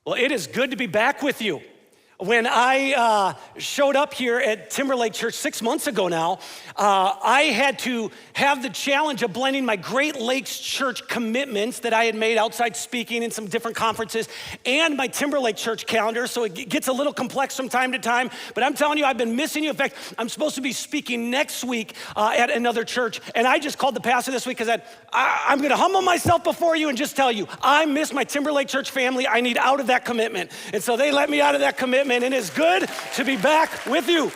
Well, it is good to be back with you. When I showed up here at Timberlake Church 6 months ago now, I had to have the challenge of blending my Great Lakes Church commitments that I had made outside speaking in some different conferences and my Timberlake Church calendar, so it gets a little complex from time to time, but I'm telling you, I've been missing you. In fact, I'm supposed to be speaking next week at another church, and I just called the pastor this week because I'm gonna humble myself before you and just tell you, I miss my Timberlake Church family. I need out of that commitment, and so they let me out of that commitment. And it's good to be back with you.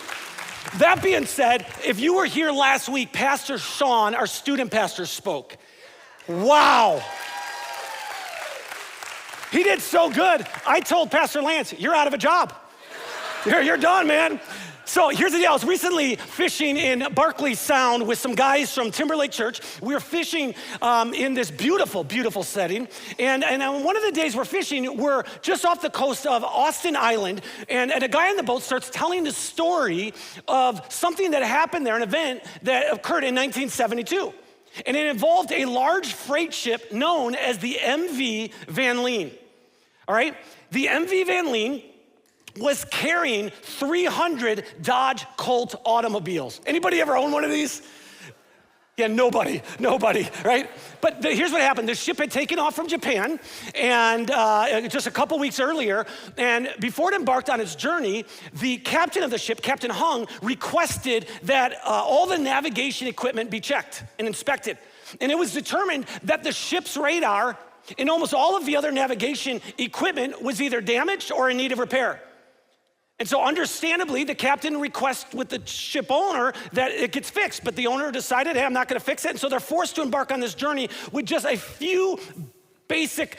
That being said, if you were here last week, Pastor Sean, our student pastor, spoke. Wow. He did so good. I told Pastor Lance, you're out of a job. You're done, man. So here's the deal. I was recently fishing in Barkley Sound with some guys from Timberlake Church. We were fishing in this beautiful, beautiful setting. And on one of the days we're fishing, we're just off the coast of Austin Island. And a guy on the boat starts telling the story of something that happened there, an event that occurred in 1972. And it involved a large freight ship known as the MV Vanlene. All right? The MV Vanlene was carrying 300 Dodge Colt automobiles. Anybody ever own one of these? Yeah, nobody, right? But here's what happened. The ship had taken off from Japan and just a couple weeks earlier, and before it embarked on its journey, the captain of the ship, Captain Hung, requested that all the navigation equipment be checked and inspected. And it was determined that the ship's radar and almost all of the other navigation equipment was either damaged or in need of repair. And so understandably, the captain requests with the ship owner that it gets fixed, but the owner decided, hey, I'm not gonna fix it. And so they're forced to embark on this journey with just a few basic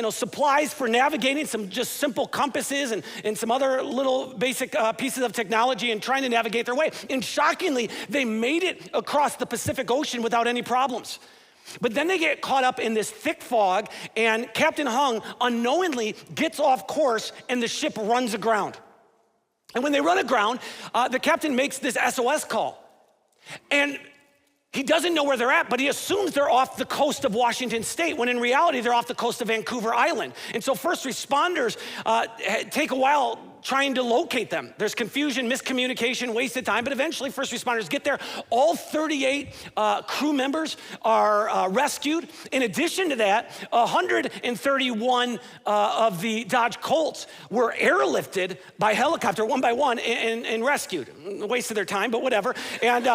supplies for navigating, some just simple compasses and some other little basic pieces of technology and trying to navigate their way. And shockingly, they made it across the Pacific Ocean without any problems. But then they get caught up in this thick fog, and Captain Hung unknowingly gets off course and the ship runs aground. And when they run aground, the captain makes this SOS call. And he doesn't know where they're at, but he assumes they're off the coast of Washington State, when in reality, they're off the coast of Vancouver Island. And so first responders take a while trying to locate them. There's confusion, miscommunication, wasted time, but eventually first responders get there. All 38 crew members are rescued. In addition to that, 131 of the Dodge Colts were airlifted by helicopter one by one and rescued. A waste of their time, but whatever. And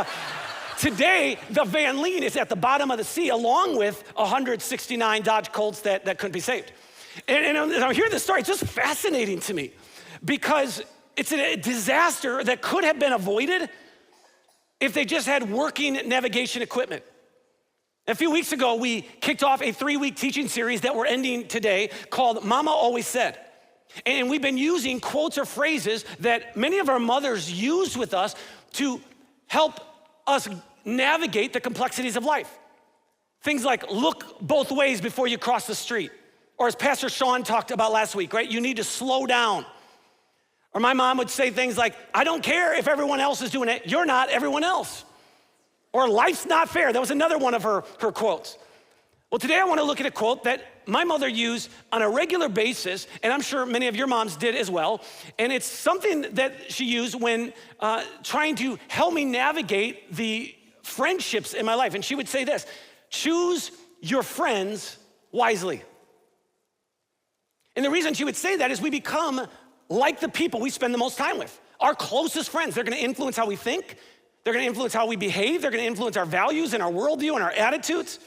today, the Vanlene is at the bottom of the sea along with 169 Dodge Colts that couldn't be saved. And I'm hearing this story, it's just fascinating to me, because it's a disaster that could have been avoided if they just had working navigation equipment. A few weeks ago, we kicked off a 3-week teaching series that we're ending today called Mama Always Said. And we've been using quotes or phrases that many of our mothers used with us to help us navigate the complexities of life. Things like look both ways before you cross the street. Or as Pastor Sean talked about last week, right? You need to slow down. Or my mom would say things like, I don't care if everyone else is doing it, you're not everyone else. Or life's not fair. That was another one of her quotes. Well, today I want to look at a quote that my mother used on a regular basis, and I'm sure many of your moms did as well. And it's something that she used when trying to help me navigate the friendships in my life. And she would say this, choose your friends wisely. And the reason she would say that is we become like the people we spend the most time with. Our closest friends, they're gonna influence how we think, they're gonna influence how we behave, they're gonna influence our values and our worldview and our attitudes.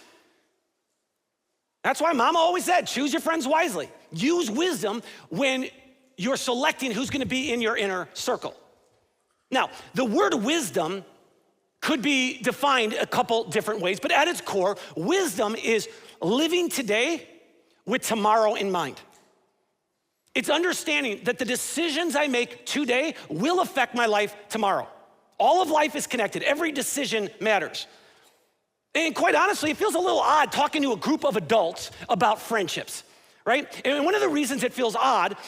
That's why Mama always said, choose your friends wisely. Use wisdom when you're selecting who's gonna be in your inner circle. Now, the word wisdom could be defined a couple different ways, but at its core, wisdom is living today with tomorrow in mind. It's understanding that the decisions I make today will affect my life tomorrow. All of life is connected. Every decision matters. And quite honestly, it feels a little odd talking to a group of adults about friendships, right? And one of the reasons it feels odd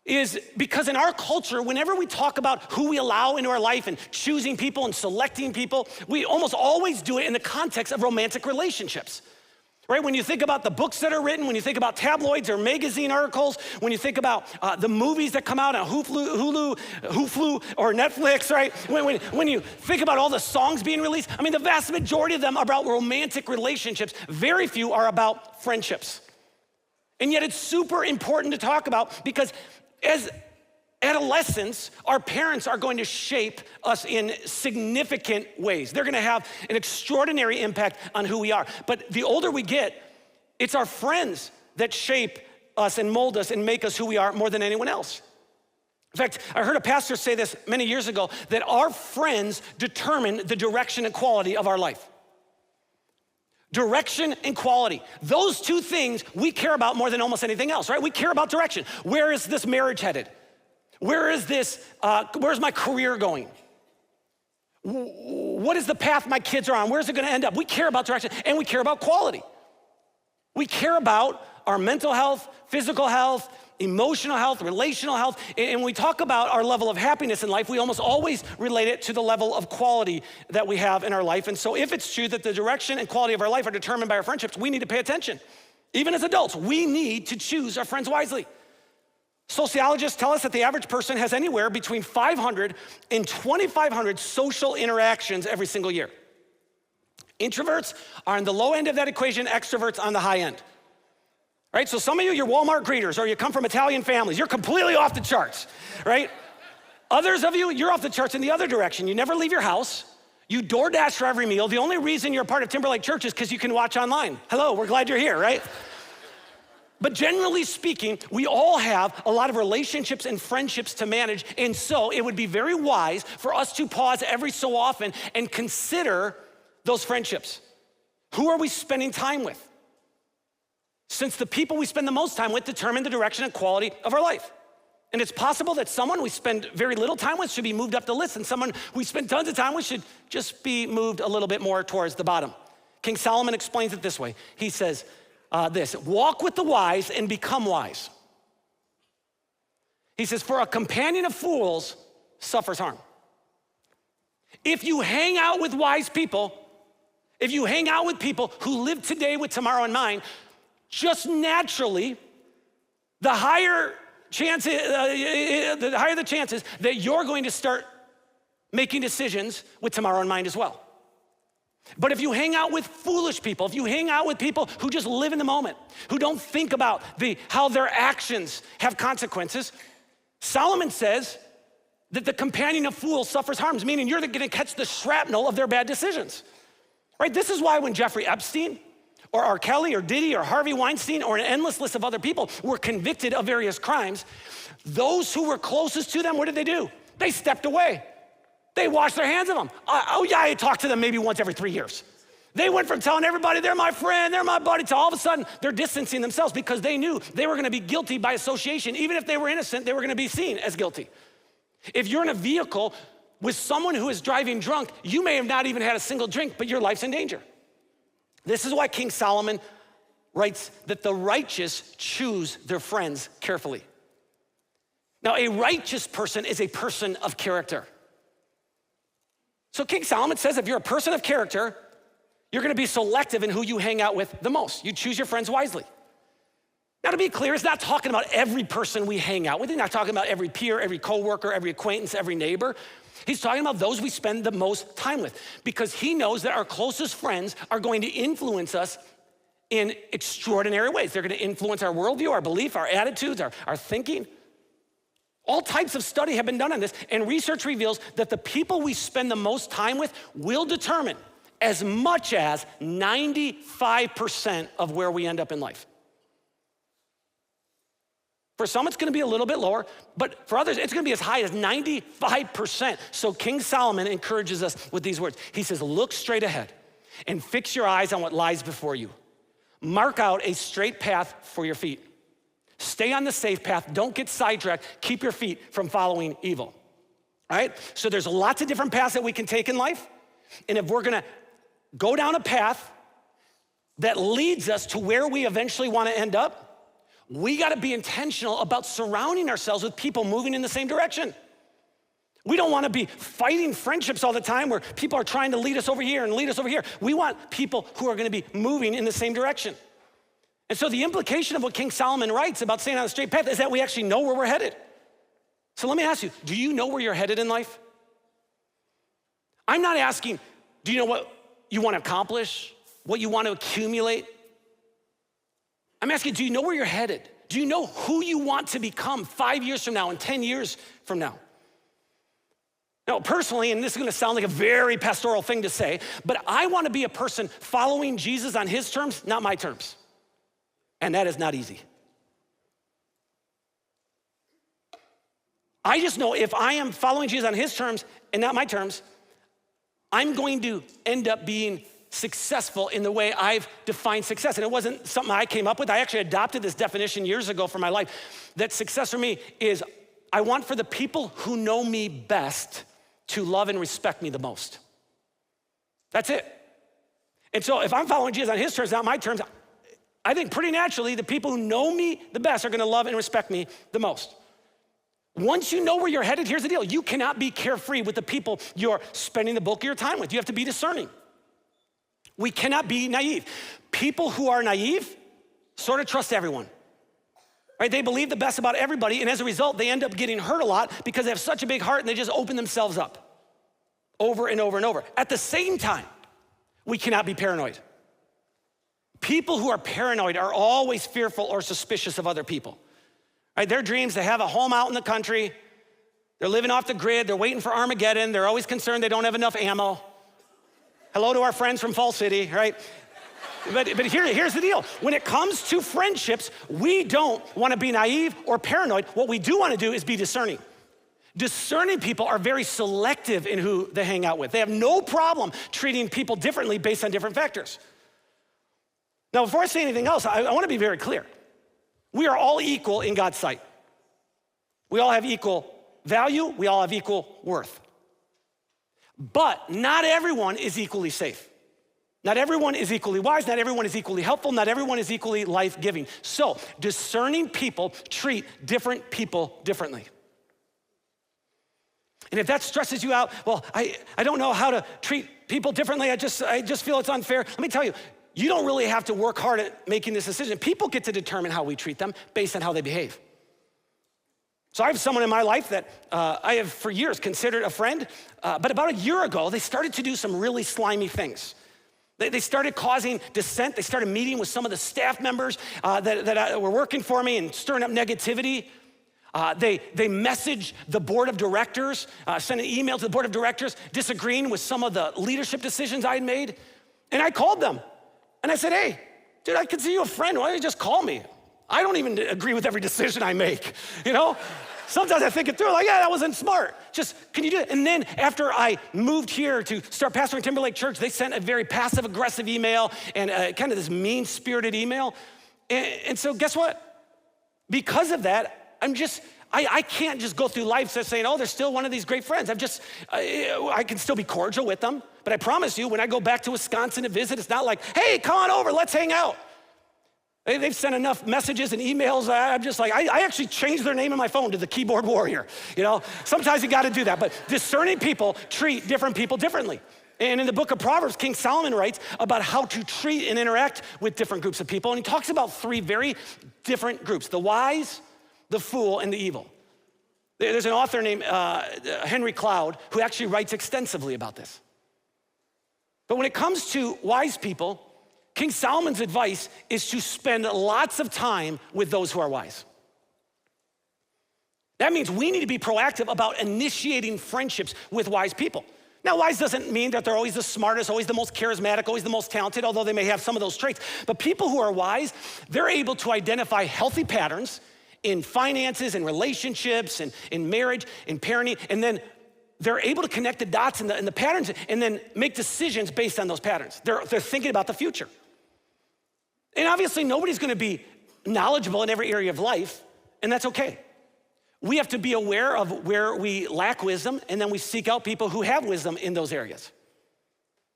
is because in our culture, whenever we talk about who we allow into our life and choosing people and selecting people, we almost always do it in the context of romantic relationships. right? When you think about the books that are written, when you think about tabloids or magazine articles, when you think about the movies that come out on Hulu or Netflix, right? When you think about all the songs being released, I mean, the vast majority of them are about romantic relationships. Very few are about friendships. And yet it's super important to talk about because as adolescents, our parents are going to shape us in significant ways. They're gonna have an extraordinary impact on who we are. But the older we get, it's our friends that shape us and mold us and make us who we are more than anyone else. In fact, I heard a pastor say this many years ago, that our friends determine the direction and quality of our life. Direction and quality. Those two things we care about more than almost anything else, right? We care about direction. Where is this marriage headed? Where's my career going? What is the path my kids are on? Where's it gonna end up? We care about direction and we care about quality. We care about our mental health, physical health, emotional health, relational health, and when we talk about our level of happiness in life, we almost always relate it to the level of quality that we have in our life. And so if it's true that the direction and quality of our life are determined by our friendships, we need to pay attention. Even as adults, we need to choose our friends wisely. Sociologists tell us that the average person has anywhere between 500 and 2,500 social interactions every single year. Introverts are on the low end of that equation, extroverts on the high end. Right, so some of you, you're Walmart greeters or you come from Italian families, you're completely off the charts, right? Others of you, you're off the charts in the other direction. You never leave your house. You DoorDash for every meal. The only reason you're a part of Timberlake Church is because you can watch online. Hello, we're glad you're here, right? But generally speaking, we all have a lot of relationships and friendships to manage, and so it would be very wise for us to pause every so often and consider those friendships. Who are we spending time with? Since the people we spend the most time with determine the direction and quality of our life. And it's possible that someone we spend very little time with should be moved up the list, and someone we spend tons of time with should just be moved a little bit more towards the bottom. King Solomon explains it this way. He says, walk with the wise and become wise. He says, for a companion of fools suffers harm. If you hang out with wise people, if you hang out with people who live today with tomorrow in mind, just naturally, the higher the chances that you're going to start making decisions with tomorrow in mind as well. But if you hang out with foolish people, if you hang out with people who just live in the moment, who don't think about how their actions have consequences, Solomon says that the companion of fools suffers harms, meaning you're gonna catch the shrapnel of their bad decisions, right? This is why when Jeffrey Epstein or R. Kelly or Diddy or Harvey Weinstein or an endless list of other people were convicted of various crimes, those who were closest to them, what did they do? They stepped away. They washed their hands of them. I talk to them maybe once every 3 years. They went from telling everybody they're my friend, they're my buddy, to all of a sudden they're distancing themselves because they knew they were gonna be guilty by association. Even if they were innocent, they were gonna be seen as guilty. If you're in a vehicle with someone who is driving drunk, you may have not even had a single drink, but your life's in danger. This is why King Solomon writes that the righteous choose their friends carefully. Now, a righteous person is a person of character. So King Solomon says if you're a person of character, you're gonna be selective in who you hang out with the most. You choose your friends wisely. Now, to be clear, it's not talking about every person we hang out with. He's not talking about every peer, every coworker, every acquaintance, every neighbor. He's talking about those we spend the most time with, because he knows that our closest friends are going to influence us in extraordinary ways. They're gonna influence our worldview, our belief, our attitudes, our thinking. All types of study have been done on this, and research reveals that the people we spend the most time with will determine as much as 95% of where we end up in life. For some, it's gonna be a little bit lower, but for others, it's gonna be as high as 95%. So King Solomon encourages us with these words. He says, look straight ahead and fix your eyes on what lies before you. Mark out a straight path for your feet. Stay on the safe path, don't get sidetracked, keep your feet from following evil, all right? So there's lots of different paths that we can take in life, and if we're gonna go down a path that leads us to where we eventually wanna end up, we gotta be intentional about surrounding ourselves with people moving in the same direction. We don't wanna be fighting friendships all the time where people are trying to lead us over here and lead us over here. We want people who are gonna be moving in the same direction. And so the implication of what King Solomon writes about staying on the straight path is that we actually know where we're headed. So let me ask you, do you know where you're headed in life? I'm not asking, do you know what you want to accomplish, what you want to accumulate? I'm asking, do you know where you're headed? Do you know who you want to become 5 years from now and 10 years from now? Now, personally, and this is gonna sound like a very pastoral thing to say, but I wanna be a person following Jesus on his terms, not my terms. And that is not easy. I just know if I am following Jesus on his terms and not my terms, I'm going to end up being successful in the way I've defined success. And it wasn't something I came up with. I actually adopted this definition years ago for my life, that success for me is I want for the people who know me best to love and respect me the most. That's it. And so if I'm following Jesus on his terms, not my terms, I think pretty naturally the people who know me the best are gonna love and respect me the most. Once you know where you're headed, here's the deal. You cannot be carefree with the people you're spending the bulk of your time with. You have to be discerning. We cannot be naive. People who are naive sort of trust everyone, right? They believe the best about everybody, and as a result, they end up getting hurt a lot because they have such a big heart and they just open themselves up over and over and over. At the same time, we cannot be paranoid. People who are paranoid are always fearful or suspicious of other people. Right, their dreams, they have a home out in the country, they're living off the grid, they're waiting for Armageddon, they're always concerned they don't have enough ammo. Hello to our friends from Fall City, right? But here's the deal. When it comes to friendships, we don't wanna be naive or paranoid. What we do wanna do is be discerning. Discerning people are very selective in who they hang out with. They have no problem treating people differently based on different factors. Now, before I say anything else, I wanna be very clear. We are all equal in God's sight. We all have equal value, we all have equal worth. But not everyone is equally safe. Not everyone is equally wise, not everyone is equally helpful, not everyone is equally life-giving. So, discerning people treat different people differently. And if that stresses you out, well, I don't know how to treat people differently, I just feel it's unfair. Let me tell you, you don't really have to work hard at making this decision. People get to determine how we treat them based on how they behave. So I have someone in my life that I have for years considered a friend, but about a year ago, they started to do some really slimy things. They started causing dissent. They started meeting with some of the staff members that were working for me and stirring up negativity. They messaged the board of directors, sent an email to the board of directors disagreeing with some of the leadership decisions I had made. And I called them. And I said, hey, dude, I consider you a friend. Why don't you just call me? I don't even agree with every decision I make, you know? Sometimes I think it through, like, yeah, that wasn't smart. Just, can you do it? And then after I moved here to start pastoring Timberlake Church, they sent a very passive-aggressive email and kind of this mean-spirited email. And so guess what? Because of that, I can't just go through life saying, oh, they're still one of these great friends. I can still be cordial with them. But I promise you, when I go back to Wisconsin to visit, it's not like, hey, come on over, let's hang out. They've sent enough messages and emails. I'm just like, I actually changed their name in my phone to the keyboard warrior. You know, sometimes you gotta do that. But discerning people treat different people differently. And in the book of Proverbs, King Solomon writes about how to treat and interact with different groups of people. And he talks about three very different groups: the wise, the fool, and the evil. There's an author named Henry Cloud who actually writes extensively about this. But when it comes to wise people, King Solomon's advice is to spend lots of time with those who are wise. That means we need to be proactive about initiating friendships with wise people. Now, wise doesn't mean that they're always the smartest, always the most charismatic, always the most talented, although they may have some of those traits. But people who are wise, they're able to identify healthy patterns in finances and relationships and in marriage, in parenting, and then they're able to connect the dots and the patterns and then make decisions based on those patterns. They're thinking about the future. And obviously nobody's gonna be knowledgeable in every area of life, and that's okay. We have to be aware of where we lack wisdom, and then we seek out people who have wisdom in those areas.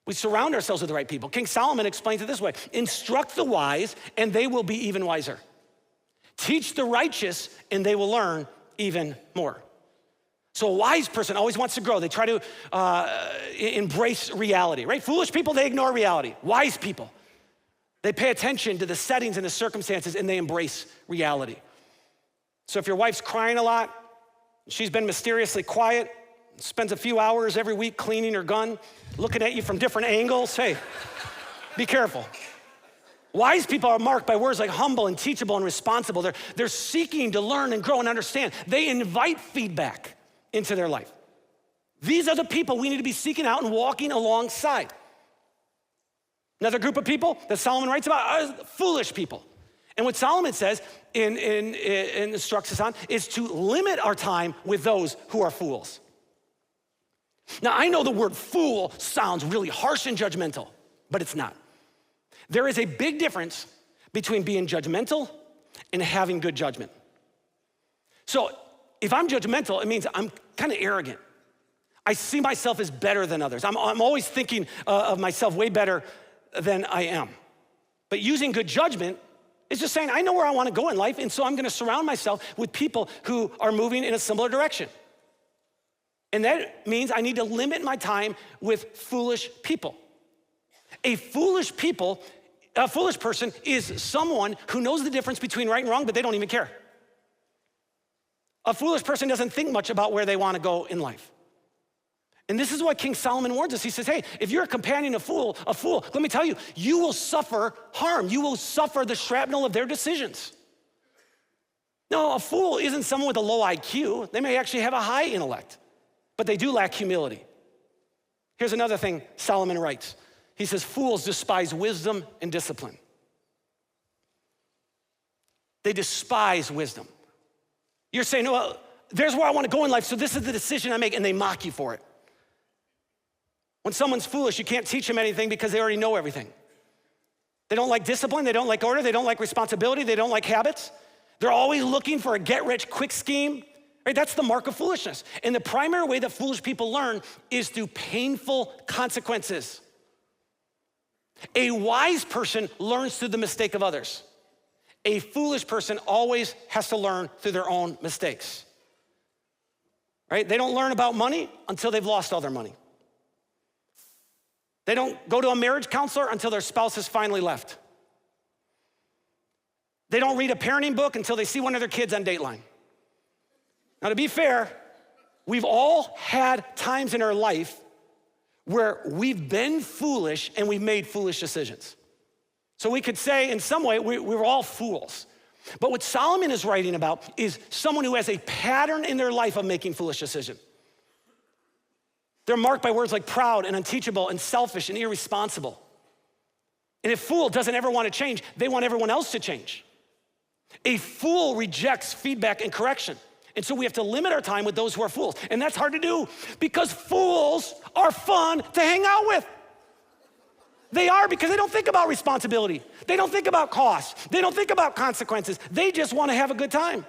We surround ourselves with the right people. King Solomon explains it this way: instruct the wise, and they will be even wiser. Teach the righteous, and they will learn even more. So a wise person always wants to grow. They try to embrace reality, right? Foolish people, they ignore reality. Wise people, They pay attention to the settings and the circumstances, and they embrace reality. So if your wife's crying a lot, she's been mysteriously quiet, spends a few hours every week cleaning her gun, looking at you from different angles, hey, be careful. Wise people are marked by words like humble and teachable and responsible. They're seeking to learn and grow and understand. They invite feedback into their life. These are the people we need to be seeking out and walking alongside. Another group of people that Solomon writes about are foolish people. And what Solomon says and instructs us on is to limit our time with those who are fools. Now, I know the word fool sounds really harsh and judgmental, but it's not. There is a big difference between being judgmental and having good judgment. So if I'm judgmental, it means I'm kind of arrogant. I see myself as better than others. I'm always thinking of myself way better than I am. But using good judgment is just saying, I know where I want to go in life, and so I'm going to surround myself with people who are moving in a similar direction. And that means I need to limit my time with foolish people. A foolish person is someone who knows the difference between right and wrong, but they don't even care. A foolish person doesn't think much about where they want to go in life. And this is what King Solomon warns us. He says, hey, if you're a companion of a fool, let me tell you, you will suffer harm. You will suffer the shrapnel of their decisions. No, a fool isn't someone with a low IQ. They may actually have a high intellect, but they do lack humility. Here's another thing Solomon writes. He says, fools despise wisdom and discipline. They despise wisdom. You're saying, well, there's where I want to go in life, so this is the decision I make, and they mock you for it. When someone's foolish, you can't teach them anything because they already know everything. They don't like discipline, they don't like order, they don't like responsibility, they don't like habits. They're always looking for a get-rich-quick scheme. Right? That's the mark of foolishness. And the primary way that foolish people learn is through painful consequences. A wise person learns through the mistake of others. A foolish person always has to learn through their own mistakes. Right? They don't learn about money until they've lost all their money. They don't go to a marriage counselor until their spouse has finally left. They don't read a parenting book until they see one of their kids on Dateline. Now, to be fair, we've all had times in our life where we've been foolish and we've made foolish decisions. So we could say in some way we're all fools. But what Solomon is writing about is someone who has a pattern in their life of making foolish decisions. They're marked by words like proud and unteachable and selfish and irresponsible. And if fool doesn't ever want to change, they want everyone else to change. A fool rejects feedback and correction. And so we have to limit our time with those who are fools. And that's hard to do because fools are fun to hang out with. They are, because they don't think about responsibility. They don't think about cost. They don't think about consequences. They just want to have a good time.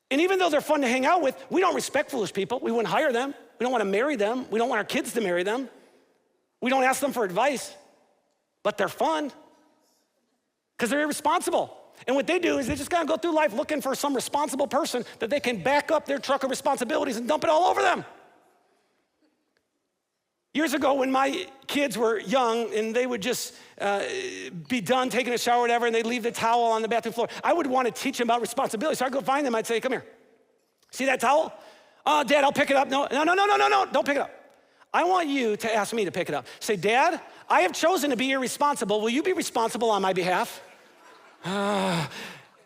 And even though they're fun to hang out with, we don't respect foolish people. We wouldn't hire them. We don't want to marry them. We don't want our kids to marry them. We don't ask them for advice, but they're fun because they're irresponsible. And what they do is they just kind of go through life looking for some responsible person that they can back up their truck of responsibilities and dump it all over them. Years ago when my kids were young and they would just be done taking a shower or whatever and they'd leave the towel on the bathroom floor, I would want to teach them about responsibility. So I'd go find them, I'd say, come here. See that towel? Oh, Dad, I'll pick it up. No, don't pick it up. I want you to ask me to pick it up. Say, Dad, I have chosen to be irresponsible. Will you be responsible on my behalf? Dad,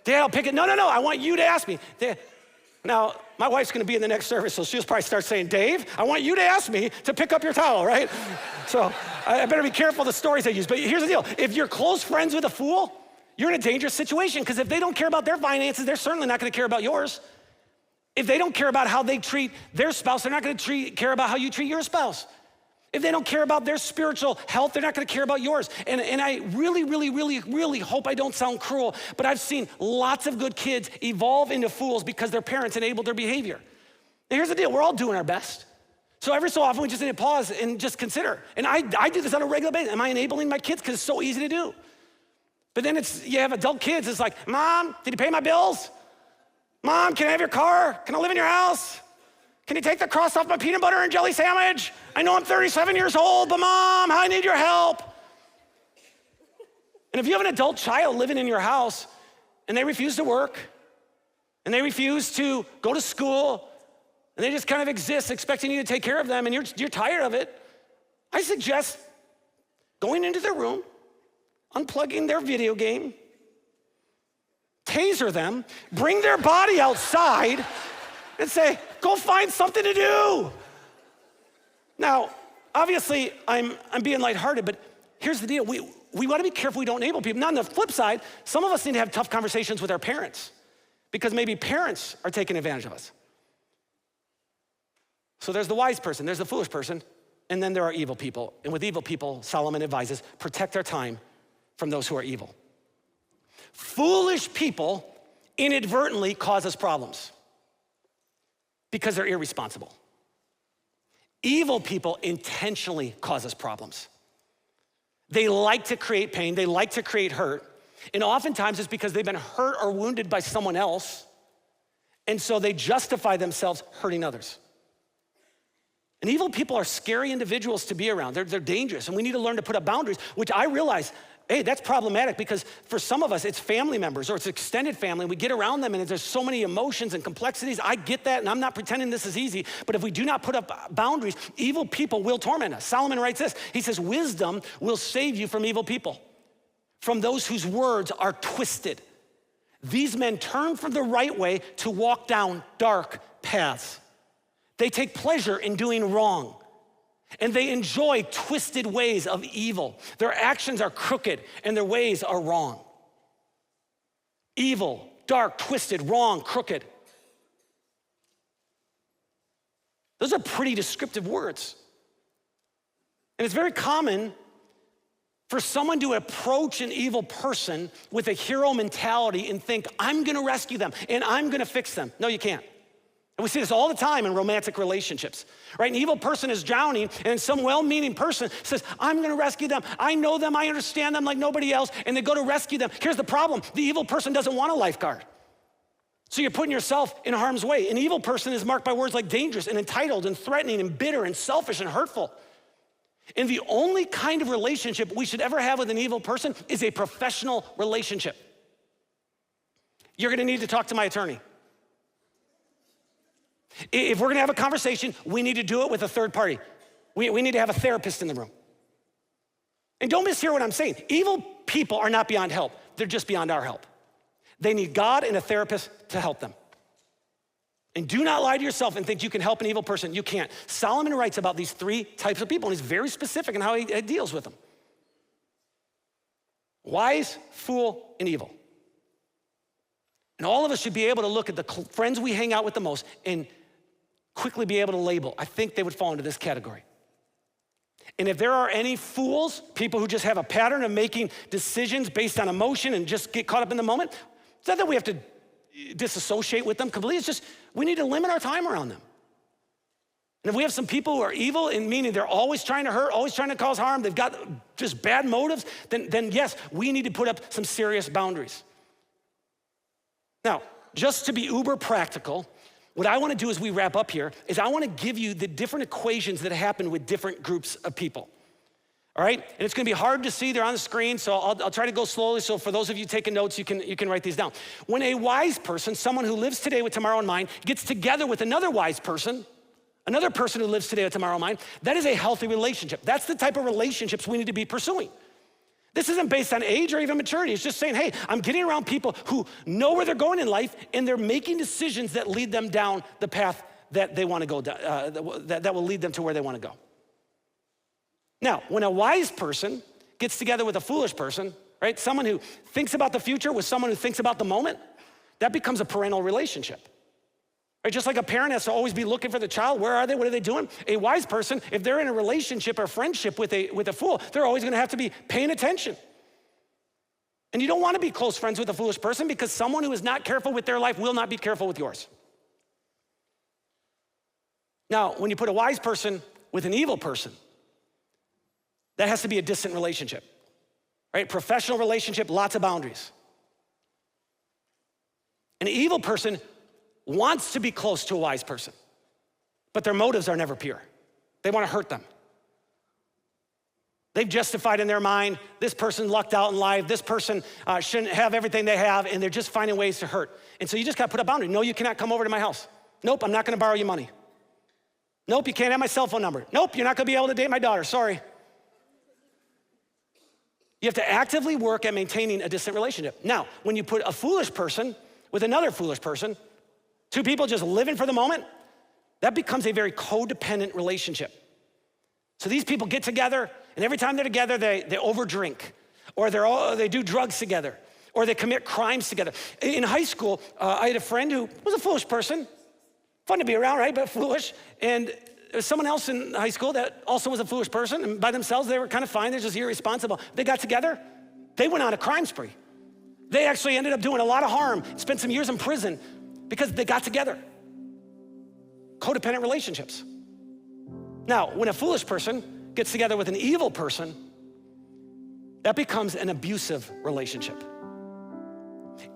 I'll pick it. No, I want you to ask me. Dad. Now, my wife's gonna be in the next service, so she'll probably start saying, Dave, I want you to ask me to pick up your towel, right? So I better be careful of the stories I use. But here's the deal. If you're close friends with a fool, you're in a dangerous situation because if they don't care about their finances, they're certainly not gonna care about yours. If they don't care about how they treat their spouse, they're not gonna care about how you treat your spouse. If they don't care about their spiritual health, they're not gonna care about yours. And I really hope I don't sound cruel, but I've seen lots of good kids evolve into fools because their parents enabled their behavior. Now here's the deal, we're all doing our best. So every so often we just need to pause and just consider. And I do this on a regular basis. Am I enabling my kids? Because it's so easy to do. But then you have adult kids, it's like, Mom, did you pay my bills? Mom, can I have your car? Can I live in your house? Can you take the crust off my peanut butter and jelly sandwich? I know I'm 37 years old, but Mom, I need your help. And if you have an adult child living in your house and they refuse to work and they refuse to go to school and they just kind of exist expecting you to take care of them and you're tired of it, I suggest going into their room, unplugging their video game, taser them, bring their body outside and say, go find something to do. Now, obviously, I'm being lighthearted, but here's the deal. We want to be careful we don't enable people. Now, on the flip side, some of us need to have tough conversations with our parents because maybe parents are taking advantage of us. So there's the wise person, there's the foolish person, and then there are evil people. And with evil people, Solomon advises, protect our time from those who are evil. Foolish people inadvertently cause us problems because they're irresponsible. Evil people intentionally cause us problems. They like to create pain, they like to create hurt, and oftentimes it's because they've been hurt or wounded by someone else, and so they justify themselves hurting others. And evil people are scary individuals to be around. They're dangerous, and we need to learn to put up boundaries, which I realize, hey, that's problematic because for some of us, it's family members or it's extended family. We get around them and there's so many emotions and complexities. I get that, and I'm not pretending this is easy, but if we do not put up boundaries, evil people will torment us. Solomon writes this, he says, wisdom will save you from evil people, from those whose words are twisted. These men turn from the right way to walk down dark paths. They take pleasure in doing wrong, and they enjoy twisted ways of evil. Their actions are crooked, and their ways are wrong. Evil, dark, twisted, wrong, crooked. Those are pretty descriptive words. And it's very common for someone to approach an evil person with a hero mentality and think, I'm gonna rescue them, and I'm gonna fix them. No, you can't. And we see this all the time in romantic relationships, right? An evil person is drowning, and some well-meaning person says, I'm gonna rescue them. I know them, I understand them like nobody else, and they go to rescue them. Here's the problem, the evil person doesn't want a lifeguard. So you're putting yourself in harm's way. An evil person is marked by words like dangerous and entitled and threatening and bitter and selfish and hurtful. And the only kind of relationship we should ever have with an evil person is a professional relationship. You're gonna need to talk to my attorney. If we're gonna have a conversation, we need to do it with a third party. We need to have a therapist in the room. And don't mishear what I'm saying. Evil people are not beyond help. They're just beyond our help. They need God and a therapist to help them. And do not lie to yourself and think you can help an evil person. You can't. Solomon writes about these three types of people, and he's very specific in how he deals with them. Wise, fool, and evil. And all of us should be able to look at the friends we hang out with the most and quickly be able to label, I think they would fall into this category. And if there are any fools, people who just have a pattern of making decisions based on emotion and just get caught up in the moment, it's not that we have to disassociate with them completely, it's just we need to limit our time around them. And if we have some people who are evil, and meaning they're always trying to hurt, always trying to cause harm, they've got just bad motives, then yes, we need to put up some serious boundaries. Now, just to be uber practical, what I wanna do as we wrap up here is I wanna give you the different equations that happen with different groups of people, all right? And it's gonna be hard to see, they're on the screen, so I'll try to go slowly, so for those of you taking notes, you can write these down. When a wise person, someone who lives today with tomorrow in mind, gets together with another wise person, another person who lives today with tomorrow in mind, that is a healthy relationship. That's the type of relationships we need to be pursuing. This isn't based on age or even maturity. It's just saying, hey, I'm getting around people who know where they're going in life and they're making decisions that lead them down the path that they wanna go down, that will lead them to where they wanna go. Now, when a wise person gets together with a foolish person, right? Someone who thinks about the future with someone who thinks about the moment, that becomes a parental relationship. Right? Just like a parent has to always be looking for the child, where are they, what are they doing? A wise person, if they're in a relationship or friendship with a fool, they're always gonna have to be paying attention. And you don't wanna be close friends with a foolish person because someone who is not careful with their life will not be careful with yours. Now, when you put a wise person with an evil person, that has to be a distant relationship, right? Professional relationship, lots of boundaries. An evil person wants to be close to a wise person, but their motives are never pure. They wanna hurt them. They've justified in their mind, this person lucked out in life, this person shouldn't have everything they have, and they're just finding ways to hurt. And so you just gotta put a boundary. No, you cannot come over to my house. Nope, I'm not gonna borrow you money. Nope, you can't have my cell phone number. Nope, you're not gonna be able to date my daughter, sorry. You have to actively work at maintaining a distant relationship. Now, when you put a foolish person with another foolish person, two people just living for the moment, that becomes a very codependent relationship. So these people get together, and every time they're together, they overdrink, or they do drugs together, or they commit crimes together. In high school, I had a friend who was a foolish person. Fun to be around, right, but foolish. And there was someone else in high school that also was a foolish person, and by themselves, they were kind of fine. They're just irresponsible. They got together. They went on a crime spree. They actually ended up doing a lot of harm, spent some years in prison because they got together. Codependent relationships. Now, when a foolish person gets together with an evil person, that becomes an abusive relationship.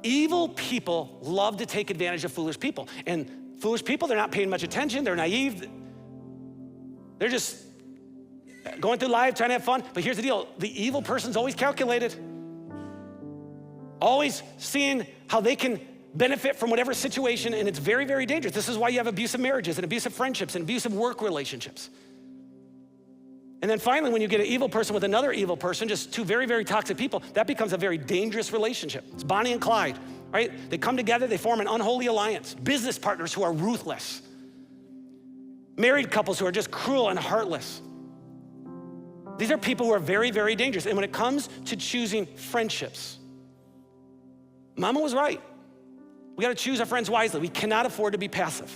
Evil people love to take advantage of foolish people. And foolish people, they're not paying much attention, they're naive. They're just going through life, trying to have fun. But here's the deal, the evil person's always calculated. Always seeing how they can benefit from whatever situation, and it's very, very dangerous. This is why you have abusive marriages and abusive friendships and abusive work relationships. And then finally, when you get an evil person with another evil person, just two very, very toxic people, that becomes a very dangerous relationship. It's Bonnie and Clyde, right? They come together, they form an unholy alliance. Business partners who are ruthless. Married couples who are just cruel and heartless. These are people who are very, very dangerous. And when it comes to choosing friendships, Mama was right. We gotta choose our friends wisely. We cannot afford to be passive.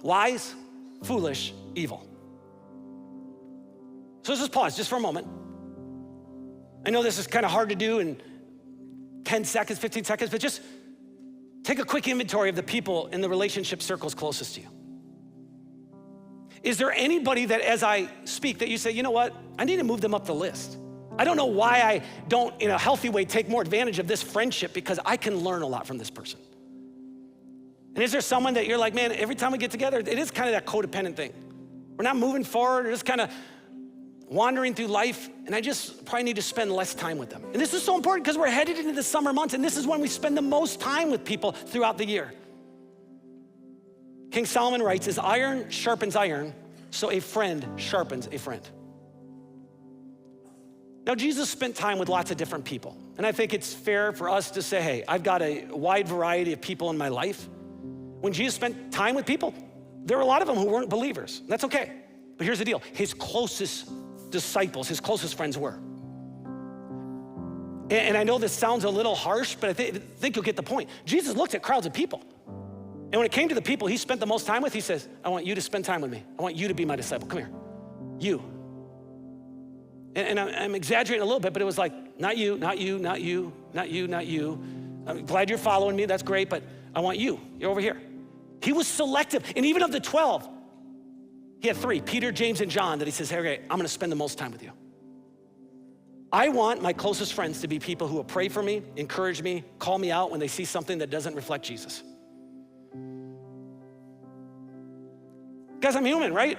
Wise, foolish, evil. So let's just pause just for a moment. I know this is kind of hard to do in 10 seconds, 15 seconds, but just take a quick inventory of the people in the relationship circles closest to you. Is there anybody that as I speak that you say, you know what, I need to move them up the list? I don't know why I don't, in a healthy way, take more advantage of this friendship because I can learn a lot from this person. And is there someone that you're like, man, every time we get together, it is kind of that codependent thing. We're not moving forward, we're just kind of wandering through life, and I just probably need to spend less time with them. And this is so important because we're headed into the summer months, and this is when we spend the most time with people throughout the year. King Solomon writes, as iron sharpens iron, so a friend sharpens a friend. Now, Jesus spent time with lots of different people, and I think it's fair for us to say, hey, I've got a wide variety of people in my life. When Jesus spent time with people, there were a lot of them who weren't believers. That's okay, but here's the deal. His closest disciples, his closest friends were. And I know this sounds a little harsh, but I think you'll get the point. Jesus looked at crowds of people, and when it came to the people he spent the most time with, he says, I want you to spend time with me. I want you to be my disciple. Come here, you. And I'm exaggerating a little bit, but it was like, not you, not you, not you, not you, not you. I'm glad you're following me, that's great, but I want you, you're over here. He was selective, and even of the 12, he had 3, Peter, James, and John, that he says, hey, okay, I'm gonna spend the most time with you. I want my closest friends to be people who will pray for me, encourage me, call me out when they see something that doesn't reflect Jesus. Guys, I'm human, right?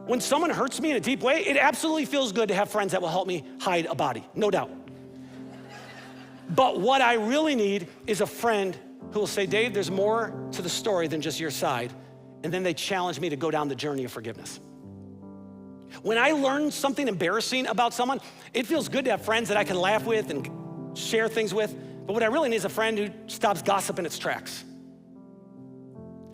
When someone hurts me in a deep way, it absolutely feels good to have friends that will help me hide a body, no doubt. But what I really need is a friend who will say, Dave, there's more to the story than just your side. And then they challenge me to go down the journey of forgiveness. When I learn something embarrassing about someone, it feels good to have friends that I can laugh with and share things with. But what I really need is a friend who stops gossip in its tracks.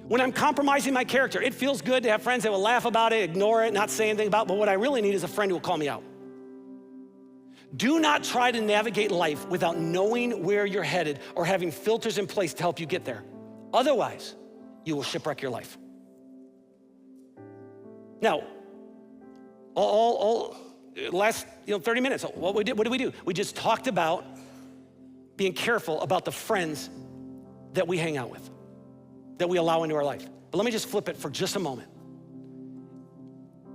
When I'm compromising my character, it feels good to have friends that will laugh about it, ignore it, not say anything about it, but what I really need is a friend who will call me out. Do not try to navigate life without knowing where you're headed or having filters in place to help you get there. Otherwise, you will shipwreck your life. Now, all last 30 minutes, what did we do? We just talked about being careful about the friends that we hang out with, that we allow into our life. But let me just flip it for just a moment.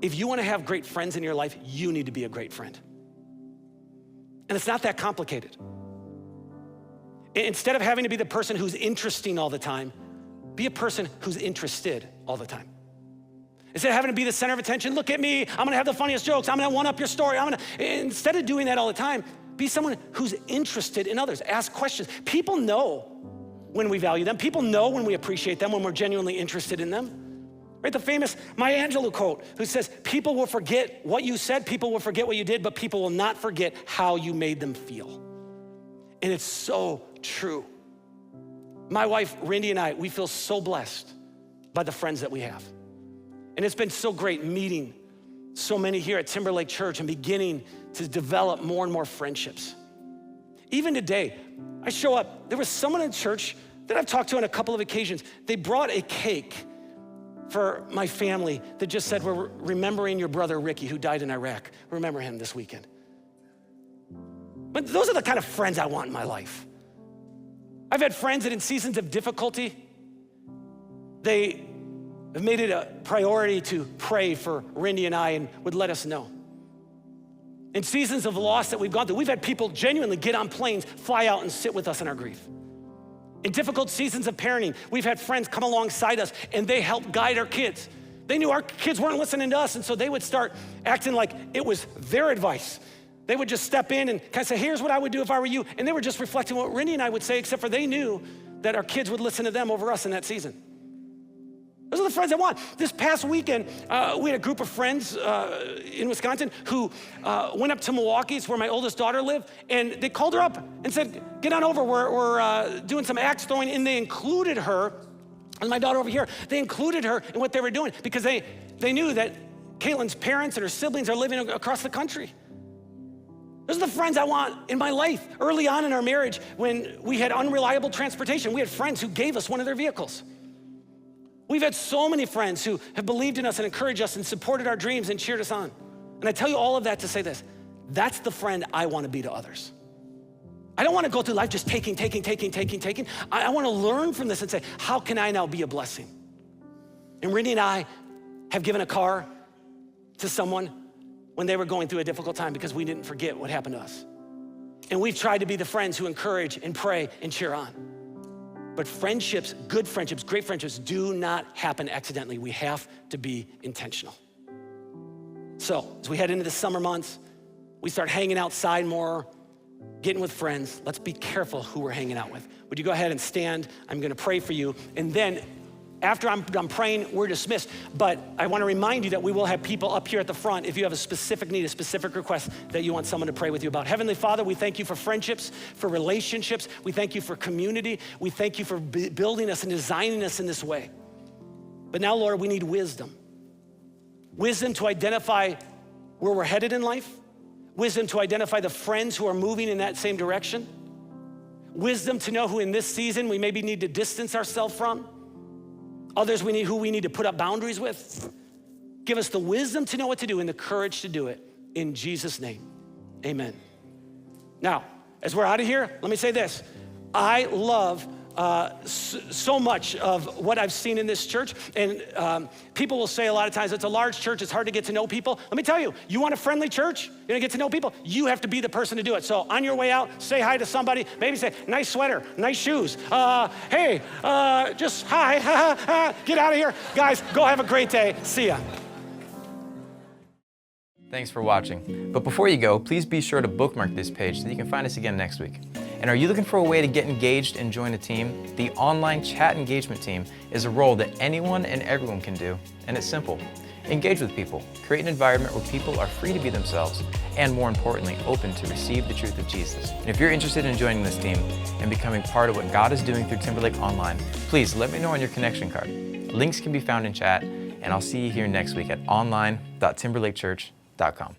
If you want to have great friends in your life, you need to be a great friend. And it's not that complicated. Instead of having to be the person who's interesting all the time, be a person who's interested all the time. Instead of having to be the center of attention, look at me, I'm gonna have the funniest jokes, I'm gonna one-up your story, instead of doing that all the time, be someone who's interested in others. Ask questions. People know when we value them. People know when we appreciate them, when we're genuinely interested in them. Right, the famous Maya Angelou quote, who says, people will forget what you said, people will forget what you did, but people will not forget how you made them feel. And it's so true. My wife, Randy, and I, we feel so blessed by the friends that we have. And it's been so great meeting so many here at Timberlake Church and beginning to develop more and more friendships. Even today, I show up, there was someone in church that I've talked to on a couple of occasions. They brought a cake for my family that just said, we're remembering your brother Ricky who died in Iraq. Remember him this weekend. But those are the kind of friends I want in my life. I've had friends that in seasons of difficulty, they have made it a priority to pray for Randy and I and would let us know. In seasons of loss that we've gone through, we've had people genuinely get on planes, fly out and sit with us in our grief. In difficult seasons of parenting, we've had friends come alongside us and they helped guide our kids. They knew our kids weren't listening to us, and so they would start acting like it was their advice. They would just step in and kind of say, here's what I would do if I were you. And they were just reflecting what Randy and I would say, except for they knew that our kids would listen to them over us in that season. Those are the friends I want. This past weekend, we had a group of friends in Wisconsin who went up to Milwaukee. It's where my oldest daughter lived, and they called her up and said, get on over, we're doing some axe throwing, and they included her, and my daughter over here, they included her in what they were doing because they knew that Caitlin's parents and her siblings are living across the country. Those are the friends I want in my life. Early on in our marriage, when we had unreliable transportation, we had friends who gave us one of their vehicles. We've had so many friends who have believed in us and encouraged us and supported our dreams and cheered us on. And I tell you all of that to say this, that's the friend I want to be to others. I don't want to go through life just taking. I want to learn from this and say, how can I now be a blessing? And Randy and I have given a car to someone when they were going through a difficult time because we didn't forget what happened to us. And we've tried to be the friends who encourage and pray and cheer on. But friendships, good friendships, great friendships do not happen accidentally. We have to be intentional. So as we head into the summer months, we start hanging outside more, getting with friends. Let's be careful who we're hanging out with. Would you go ahead and stand? I'm gonna pray for you. And then after I'm done praying, we're dismissed. But I wanna remind you that we will have people up here at the front if you have a specific need, a specific request that you want someone to pray with you about. Heavenly Father, we thank you for friendships, for relationships. We thank you for community. We thank you for building us and designing us in this way. But now, Lord, we need wisdom. Wisdom to identify where we're headed in life. Wisdom to identify the friends who are moving in that same direction. Wisdom to know who in this season we maybe need to distance ourselves from. Others who we need to put up boundaries with. Give us the wisdom to know what to do and the courage to do it. In Jesus' name, amen. Now, as we're out of here, let me say this. I love so much of what I've seen in this church, and people will say a lot of times, it's a large church, it's hard to get to know people. Let me tell you, you want a friendly church? You want to get to know people? You have to be the person to do it. So on your way out, say hi to somebody, maybe say, nice sweater, nice shoes. Hey, just hi, get out of here. Guys, go have a great day. See ya. Thanks for watching. But before you go, please be sure to bookmark this page so that you can find us again next week. And are you looking for a way to get engaged and join a team? The online chat engagement team is a role that anyone and everyone can do, and it's simple. Engage with people, create an environment where people are free to be themselves, and more importantly, open to receive the truth of Jesus. And if you're interested in joining this team and becoming part of what God is doing through Timberlake Online, please let me know on your connection card. Links can be found in chat, and I'll see you here next week at online.timberlakechurch.com.